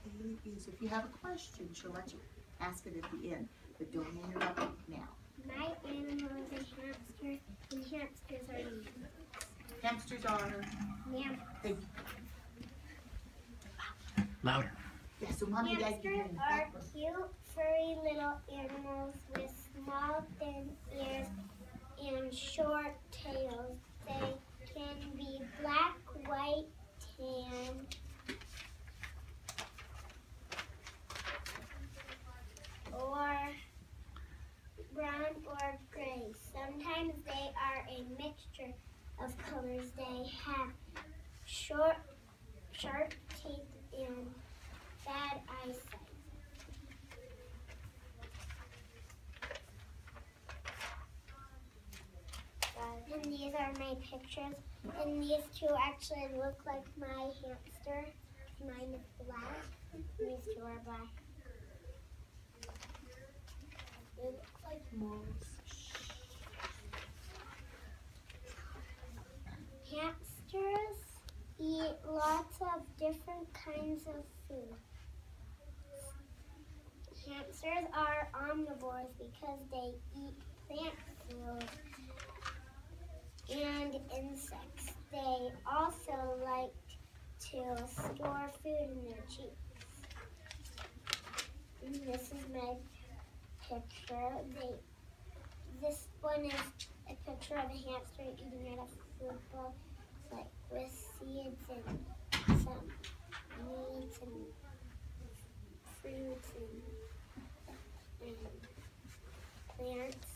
It is. If you have a question, she'll let you ask it at the end, but don't interrupt it now. My animal is a hamster, and hamsters are mammals. Hamsters are. Mammals. Thank Louder. you. Yeah, so mommy and dad can hear Hamsters you. are cute, furry little animals with small, thin ears and short tails. They can be black, white, tan, or brown or gray. Sometimes they are a mixture of colors. They have short, sharp teeth and bad eyesight. And these are my pictures. And these two actually look like my hamster. Mine is black. These two are black. They look like moles. Hamsters eat lots of different kinds of food. Hamsters are omnivores because they eat plant food and insects. They also like to store food in their cheeks. And this is my picture. This one is a picture of a hamster eating out of a food bowl, like with seeds and some meats and fruits and plants.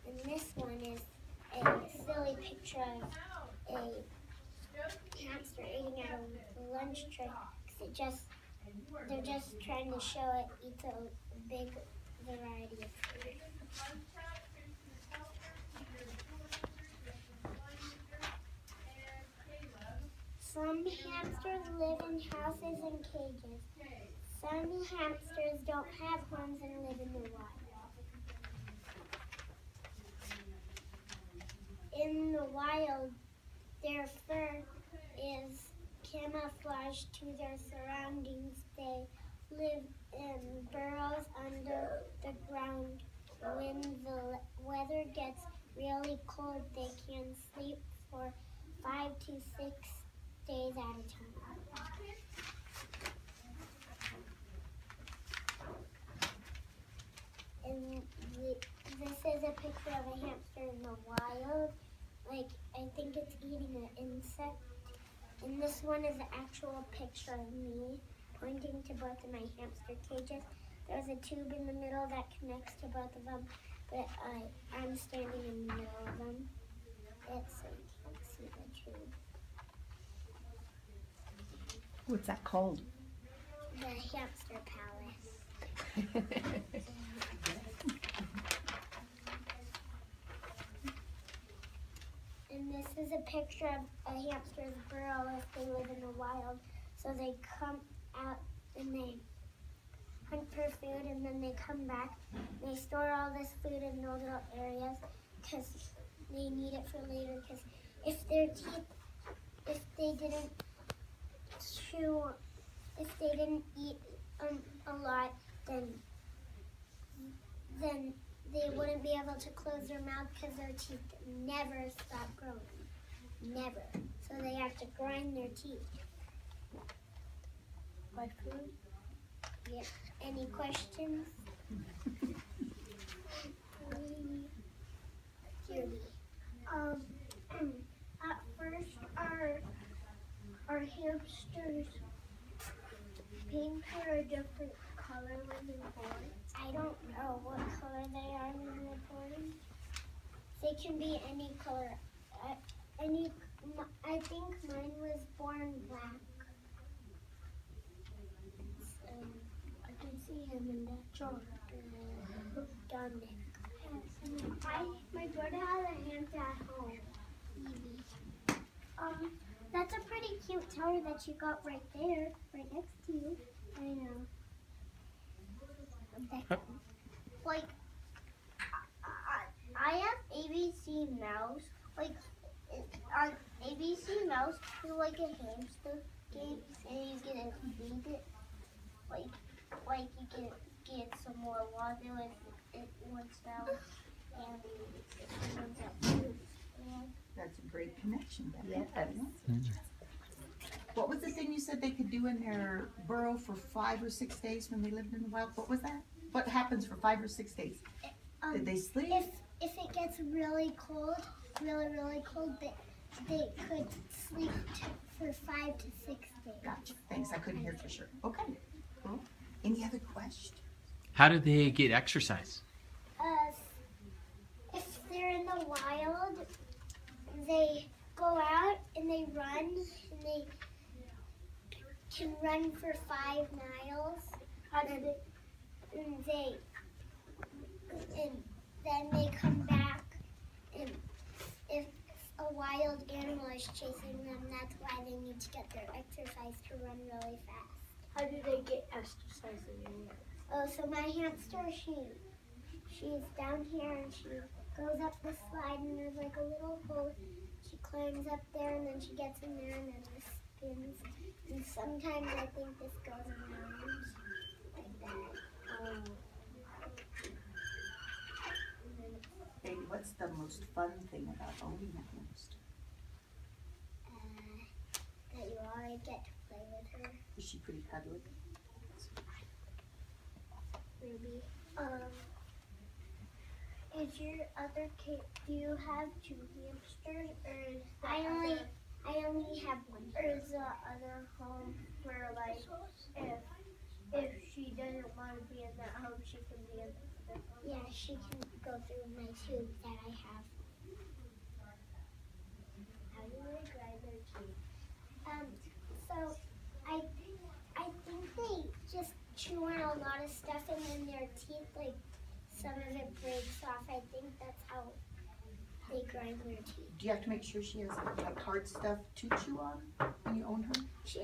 And this one is a silly picture of a hamster eating out of a lunch tray. They're just trying to show it eats a big variety of food. Some hamsters live in houses and cages. Some hamsters don't have homes and live in the wild. In the wild, their fur is camouflaged to their surroundings. They live in burrows under the ground. When the weather gets really cold, they can sleep for 5 to 6 days at a time. And this is a picture of a hamster in the wild. Like, I think it's eating an insect. And this one is an actual picture of me pointing to both of my hamster cages. There's a tube in the middle that connects to both of them, but I'm standing in the middle of them. It's so you can't see the tube. What's that called? The hamster palace. And this is a picture of a hamster's burrow if they live in the wild. So they come out and they hunt for food, and then they come back. They store all this food in those little areas because they need it for later. Because if their teeth, if they didn't eat a lot, then they wouldn't be able to close their mouth because their teeth never stop growing. Never. So they have to grind their teeth. Like food? Yeah. Any questions? Judy. At first, our hamsters pink or a different color when they're born. I don't know what color they are when they're born. They can be any color. I think mine was born black. I can see him in that chart. Dominic. My daughter has a hamster at home. Evie. That's a pretty cute tower that you got right there, right next to you. I know. Like, I have ABC Mouse. Like, on ABC Mouse, it's like a hamster game, and you get to feed it. like you can get some more water if it wants out, and it runs out too. That's a great connection, Becky. Yes. What was the thing you said they could do in their burrow for 5 or 6 days when they lived in the wild? What was that? What happens for 5 or 6 days? Did they sleep? If it gets really cold, really cold, they could sleep for 5 to 6 days. Gotcha. Thanks. I couldn't hear for sure. Okay. Cool. Any other questions? How do they get exercise? If they're in the wild, they go out and they run, and they can run for 5 miles. And then they come back, and if a wild animal is chasing them, that's why they need to get their exercise to run really fast. How do they get exercise in there? Oh, so my hamster, she's down here, and she goes up the slide, and there's like a little hole. She climbs up there, and then she gets in there, and then this spins. And sometimes I think this goes around like that. Baby, what's the most fun thing about owning a hamster? That you always get to play with her, Is she pretty cuddly? maybe. Is your other kid? Do you have 2 hamsters, or is I only have 1. Or is the other home where, like, if she doesn't want to be in that home, she can be in the other home? Yeah, she can go through my tube that I have. How do they grind their teeth? So I think they just chew on a lot of stuff, and then their teeth, like, some of it breaks off. I think that's how they grind their teeth. Do you have to make sure she has like hard stuff to chew on when you own her? She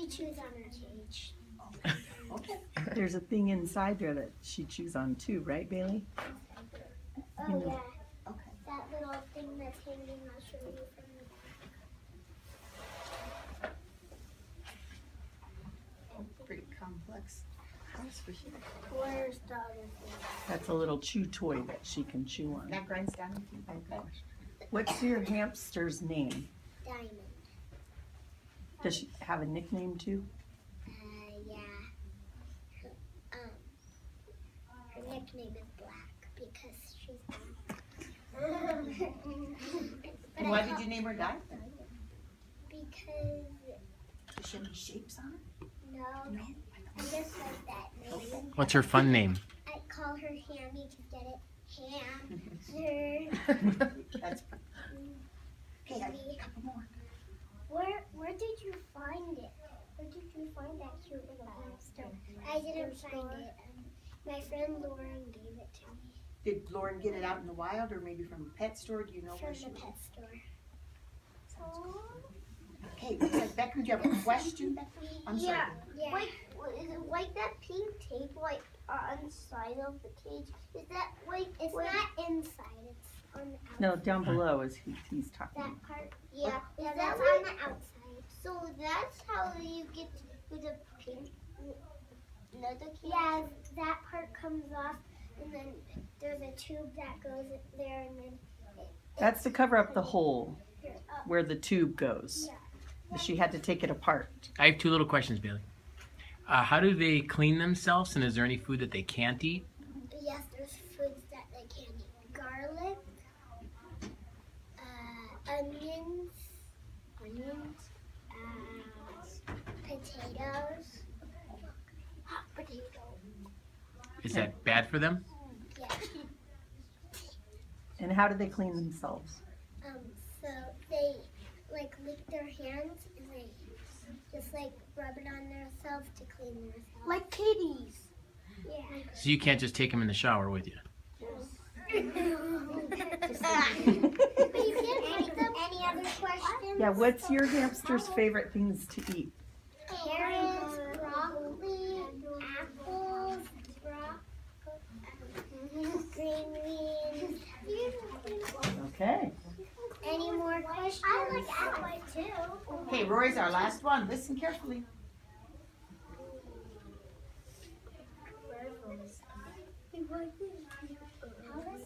chews on her cage. Okay. There's a thing inside there that she chews on too, right, Bailey? Oh You know. yeah, Okay. that little thing that's hanging. I'll show you from the back. Pretty complex house for sure. Where's the other thing? That's a little chew toy that she can chew on. That grinds down your teeth. Okay. What's your hamster's name? Diamond. Does she have a nickname too? Yeah. Her nickname is Black because she's black. But Why I did call- you name her Diamond? Because Does she have any shapes on her? no, I just like that name. What's her fun name? I call her Hammy to get it. Hamster. That's okay. I need a couple more. Where did you find it? Where did you find that cute little hamster? I didn't find it. My friend Lauren gave it to me Did Lauren get it out in the wild or maybe from a pet store? Do you know from where the she pet store. Okay, looks like Becca, do you have a question, Becca? I'm sorry. Yeah. Like, is it like that pink tape, like, on the side of the cage? Is that, like, It's when- not inside. It's on the outside. No, down below is he's talking. That part. Yeah. Yeah, Is that's that on what- the outside. So that's how you get to the pink leather cage? Yeah, that part comes off, and then there's a tube that goes there, and then That's to cover up the hole here up. where the tube goes. She had to take it apart. I have 2 little questions, Bailey. How do they clean themselves, and is there any food that they can't eat? Yes, there's foods that they can eat. Garlic, onions, potatoes, hot potato. Is that bad for them? Yeah. And how do they clean themselves? So they like lick their hands and they just like rub it on themselves to clean themselves. Like kitties. Yeah. So you can't just take them in the shower with you. Any other questions? Yeah, what's your hamster's favorite things to eat? Carrots, broccoli, apples, green beans. Okay. Any more questions? I like apples too. Okay, Rory's our last one. Listen carefully. How does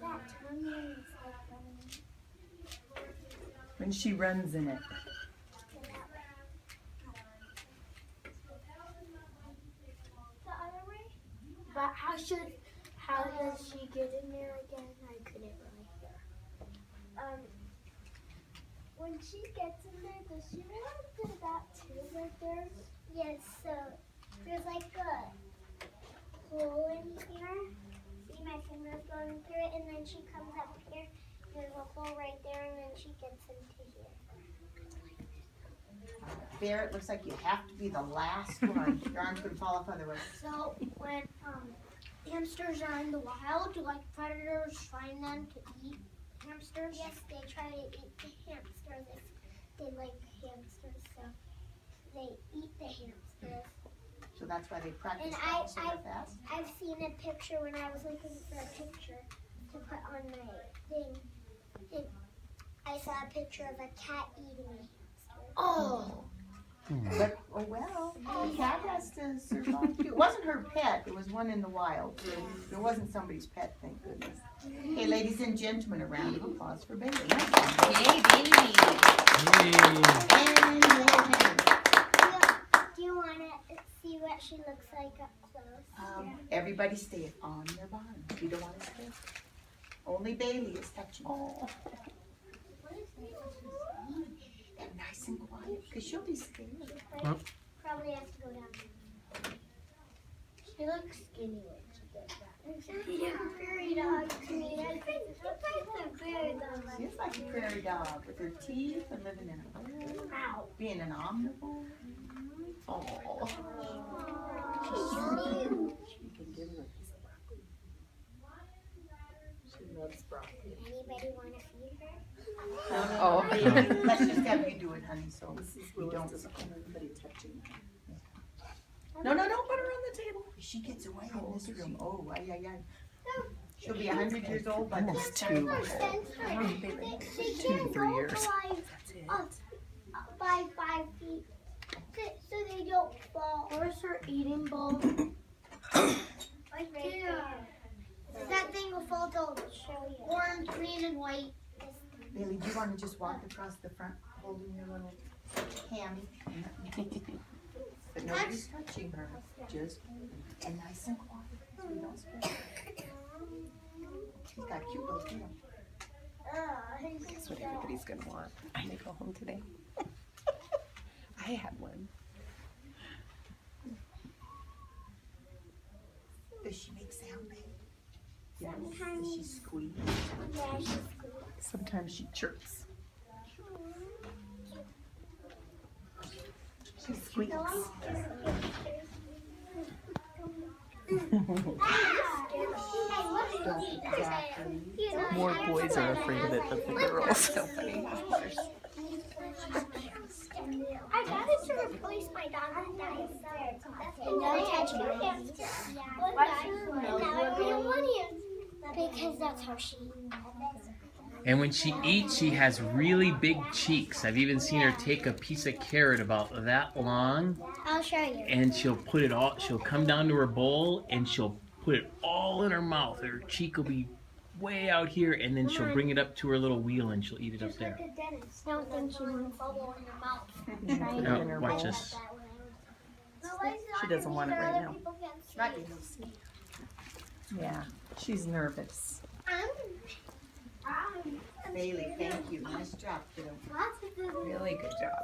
that turn when it's like running When she runs in it. that way? The other way? But how does she get in there again? I couldn't really hear. When she gets in there, does she run into that tube right there? Yes, so there's like a hole in here. See my fingers going through it, and then she comes up here. There's a hole right there, and then she gets into here. Bear, it looks like you have to be the last one. Your arm's gonna fall off otherwise. So when hamsters are in the wild, do like predators find them to eat hamsters? Yes, they try to eat the hamsters if they like hamsters, so they eat the hamsters. So that's why they practice And falling so fast. I've seen a picture when I was looking for a picture to put on my thing. And I saw a picture of a cat eating a hamster. Oh, But, oh well, the cat has to survive too. It wasn't her pet, it was one in the wild. So it wasn't somebody's pet, thank goodness. Okay, ladies and gentlemen, a round of applause for Bailey. Nice one. Yay, baby! Hey. And your hand. Do you want to see what she looks like up close? Everybody stay on your bottom. You don't want to stay. Only Bailey is touching. Oh. And nice and quiet, because she'll be scared. Probably has to go down. she looks skinny when she does that. Yeah, prairie dog to me. I think it's a prairie dog. She's like a prairie dog with her teeth and living in a world, being an omnivore. Oh. Anybody want to feed her? Oh. Let's just have you do it, honey, so we don't. No, don't put her on the table. She gets away in this room. Oh, ay, ay, ay. She'll be 100 years old by this time. They can't 3 go years. by 5 feet, so they don't fall. Where's her eating bowl? Right there. That thing will fall to Show you. orange, green, and white. Bailey, do you want to just walk across the front holding your little hammy? But nobody's touching her. Just and nice and quiet. So we don't scare her. She's got a cute little tail. That's what everybody's gonna want when they go home today. I had one. Does she make sound, babe? Yes. Sometimes. Does she squeak? Yeah, she's cool. Sometimes she chirps. She squeaks. More boys are afraid of it than the girls. So funny. I got it to replace my dog that died. And now I touch my hamster. Because that's how she. And when she eats, she has really big cheeks. I've even seen her take a piece of carrot about that long, I'll show you. and she'll come down to her bowl, and she'll put it all in her mouth. Her cheek will be way out here, and then she'll bring it up to her little wheel, and she'll eat it up there. I don't think she wants bubble in her mouth. Oh, watch this. She doesn't want it right now. Might be a little sneak. Yeah, she's nervous. Bailey, thank you. Nice job, kiddo. Really good job.